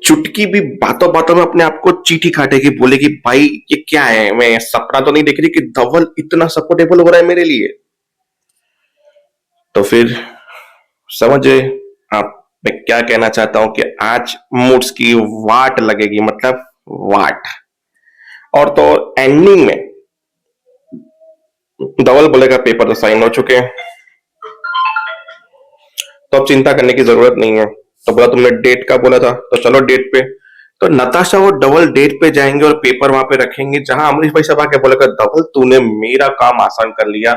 चुटकी भी बातों बातों में अपने आप को चींटी काटेगी, बोलेगी भाई ये क्या है, मैं सपना तो नहीं देख रही कि धवल इतना सपोर्टेबल हो रहा है मेरे लिए। तो फिर समझे आप मैं क्या कहना चाहता हूं कि आज मूड्स की वाट लगेगी, मतलब वाट। और तो एंडिंग में धवल बोलेगा पेपर तो साइन हो चुके हैं, तो अब चिंता करने की जरूरत नहीं है। तो बोला तुमने डेट का बोला था, तो चलो डेट पे। तो नताशा और डबल डेट पे जाएंगे और पेपर वहां पे रखेंगे, जहां अमरीश भाई साहब आके बोलेगा धवल तूने मेरा काम आसान कर लिया,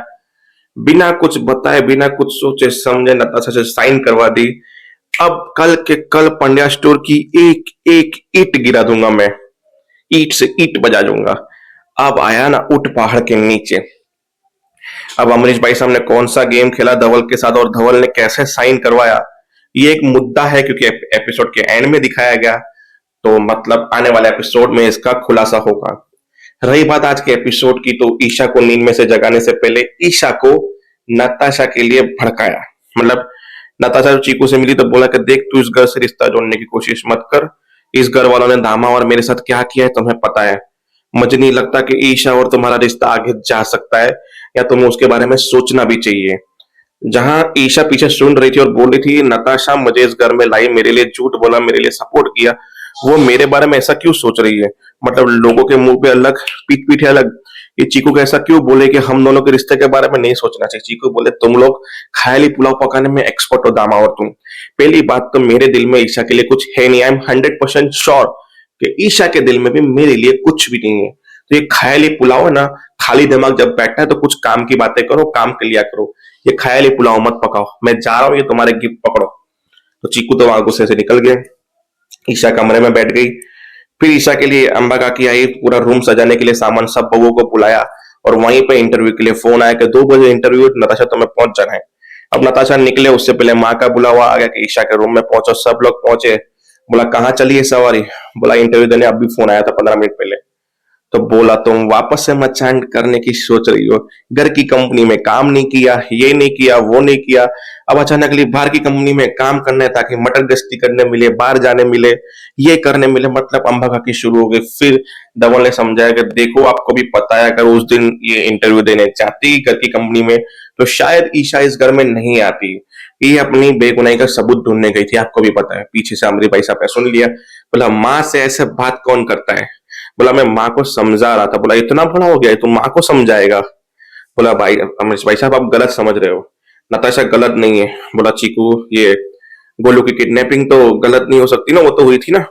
बिना कुछ बताए बिना कुछ सोचे समझे नताशा से साइन करवा दी। अब कल के कल पंड्या स्टोर की एक एक ईट गिरा दूंगा मैं, ईट से ईट बजा दूंगा। अब आया ना ऊट पहाड़ के नीचे। अब अमरीश भाई साहब ने कौन सा गेम खेला धवल के साथ और धवल ने कैसे साइन करवाया, ये एक मुद्दा है, क्योंकि एपिसोड के एंड में दिखाया गया। तो मतलब आने वाले एपिसोड में इसका खुलासा होगा। रही बात आज के एपिसोड की, तो ईशा को नींद में से जगाने से पहले ईशा को नताशा के लिए भड़काया। मतलब नताशा जब चीकू से मिली तो बोला कि देख तू इस घर से रिश्ता जोड़ने की कोशिश मत कर, इस घर वालों ने धामा और मेरे साथ क्या किया है तुम्हें पता है। मुझे नहीं लगता कि ईशा और तुम्हारा रिश्ता आगे जा सकता है, या तुम्हें उसके बारे में सोचना भी चाहिए। जहां ईशा पीछे सुन रही थी और बोल रही थी नताशा मुझे इस घर में लाई, मेरे लिए झूठ बोला, मेरे लिए सपोर्ट किया, वो मेरे बारे में ऐसा क्यों सोच रही है। मतलब लोगों के मुंह पे अलग पीठ पीछे अलग, ये चीकू को ऐसा क्यों बोले कि हम दोनों के रिश्ते के बारे में नहीं सोचना चाहिए। चीकू बोले तुम लोग ख्याली पुलाव पकाने में एक्सपर्ट हो दामा और तुम। पहली बात तो मेरे दिल में ईशा के लिए कुछ है नहीं, आई एम 100% श्योर कि ईशा के दिल में भी मेरे लिए कुछ भी नहीं है। तो ये ख्याली पुलाव है ना, खाली दिमाग जब बैठा है तो कुछ काम की बातें करो, काम के लिया करो, ये ख्याली पुलाव मत पकाओ। मैं जा रहा हूँ, ये तुम्हारे गिफ्ट पकड़ो। तो चीकू तो वहां गुस्से से निकल गए। ईशा कमरे में बैठ गई। फिर ईशा के लिए अंबा काकी आई, पूरा रूम सजाने के लिए सामान सब बहू को बुलाया, और वहीं पे इंटरव्यू के लिए फोन आया कि 2 बजे इंटरव्यू, नताशा तुम्हें पहुंच जाना है। अब नताशा निकले उससे पहले माँ का बुलावा आ गया कि ईशा के रूम में पहुंचो। सब लोग पहुंचे। बोला कहाँ चली है सवारी, बोला इंटरव्यू देने, अभी फोन आया था 15 मिनट पहले। तो बोला तुम वापस से मचान करने की सोच रही हो, घर की कंपनी में काम नहीं किया, ये नहीं किया, वो नहीं किया, अब अचानक बाहर की कंपनी में काम करना है ताकि मटर गश्ती करने मिले, बाहर जाने मिले, ये करने मिले। मतलब अंबा खाकी शुरू हो गई। फिर धवल ने समझाया कि देखो आपको भी पता है अगर उस दिन ये इंटरव्यू देने जाती घर की कंपनी में तो शायद ईशा इस घर में नहीं आती, ये अपनी बेगुनाही का सबूत ढूंढने गई थी, आपको भी पता है। पीछे से अमरीश भाई साहब ने सुन लिया। बोला माँ से ऐसे बात कौन करता है। बोला मैं माँ को समझा रहा था। बोला इतना बड़ा हो गया है तू माँ को समझाएगा। बोला भाई अमरीश भाई साहब आप गलत समझ रहे हो, नताशा गलत नहीं है। बोला चीकू ये गोलू की किडनैपिंग तो गलत नहीं हो सकती ना, वो तो हुई थी ना।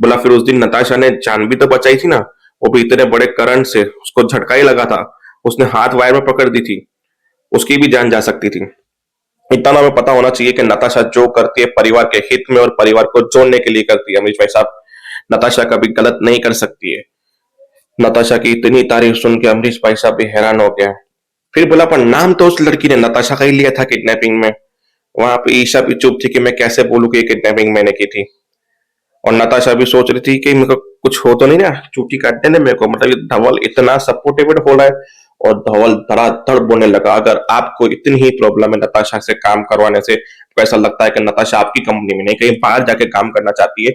बोला फिर उस दिन नताशा ने जान भी तो बचाई थी ना, वो भी इतने बड़े करंट से, उसको झटका ही लगा था, उसने हाथ वायर में पकड़ दी थी, उसकी भी जान जा सकती थी। इतना तो हमें पता होना चाहिए कि नताशा जो करती है परिवार के हित में और परिवार को जोड़ने के लिए करती है। अमरीश भाई साहब नताशा कभी गलत नहीं कर सकती है। नताशा की इतनी तारीफ सुन के अमरीश भाई साहब भी हैरान हो गया। फिर बोला पर नाम तो उस लड़की ने नताशा का ही लिया था किडनैपिंग में। वहां पे ईशा भी चुप थी कि मैं कैसे बोलूं कि किडनैपिंग मैंने की थी। और नताशा भी सोच रही थी कि मेरे को कुछ हो तो नहीं ना, चूटी काट देने मेरे को। मतलब ये धवल इतना सपोर्टेबल हो रहा है। और धवल धड़ाधड़ बोलने लगा अगर आपको इतनी ही प्रॉब्लम है नताशा से काम करवाने से, तो ऐसा लगता है कि नताशा आपकी कंपनी में नहीं कहीं बाहर जाके काम करना चाहती है,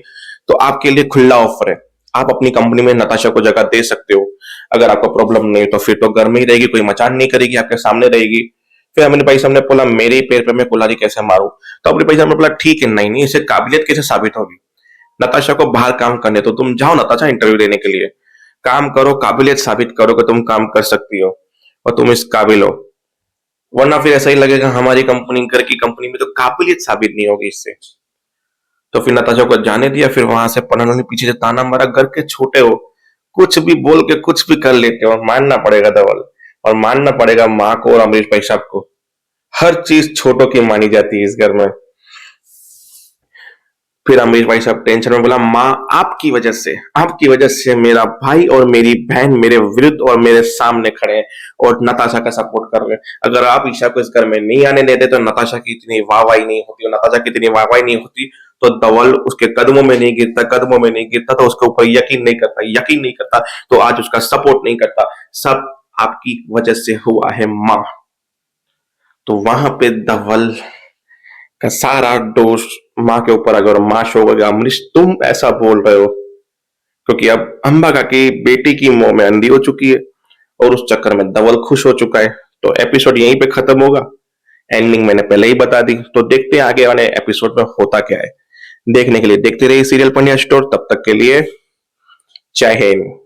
तो आपके लिए खुला ऑफर है, आप अपनी कंपनी में नताशा को जगह दे सकते हो। अगर आपको प्रॉब्लम नहीं तो फिर तो घर में ही रहेगी, कोई मचान नहीं करेगी, आपके सामने रहेगी। फिर अमरीश भाई साहब ने बोला मेरे ही पैर पे मैं कुल्हाड़ी कैसे मारूं। तो अमरीश भाई साहब ने बोला ठीक है, नहीं नहीं इसे काबिलियत कैसे साबित होगी, नताशा को बाहर काम करने तो तुम जाओ नताशा इंटरव्यू देने के लिए, काम करो, काबिलियत साबित करो कि तुम काम कर सकती हो और तुम इस काबिल हो। वरना फिर ऐसा ही लगेगा हमारी कंपनी घर की कंपनी में तो काबिलियत साबित नहीं होगी इससे। तो फिर नताशा को जाने दिया। फिर वहां से पन्ना ने पीछे से ताना मारा घर के छोटे हो, कुछ भी बोल के कुछ भी कर लेते हो, मानना पड़ेगा धवल, और मानना पड़ेगा माँ को और अमरीश भाई साहब को। हर चीज छोटों की मानी जाती है इस घर में। फिर अमरीश भाई साहब टेंशन में बोला माँ आपकी वजह से मेरा भाई और मेरी बहन मेरे विरुद्ध और मेरे सामने खड़े हैं और नताशा का सपोर्ट कर रहे हैं। अगर आप ईशा को इस घर में नहीं आने देते तो नताशा की इतनी वाहवाही नहीं होती, और नताशा की इतनी वाहवाही नहीं होती तो धवल उसके कदमों में नहीं गिरता, कदमों में नहीं गिरता तो उसके ऊपर यकीन नहीं करता तो आज उसका सपोर्ट नहीं करता। सब आपकी वजह से हुआ है माँ। तो वहां पे धवल का सारा दोष माँ के ऊपर आ गया और माँ शो हो गया, अमरीश तुम ऐसा बोल रहे हो क्योंकि अब अंबा की बेटी की मोह में अंधी हो चुकी है और उस चक्कर में धवल खुश हो चुका है। तो एपिसोड यहीं पे खत्म होगा। एंडिंग मैंने पहले ही बता दी, तो देखते हैं आगे वाले एपिसोड में होता क्या है। देखने के लिए देखते रहिए सीरियल पंड्या स्टोर। तब तक के लिए जय हिंद।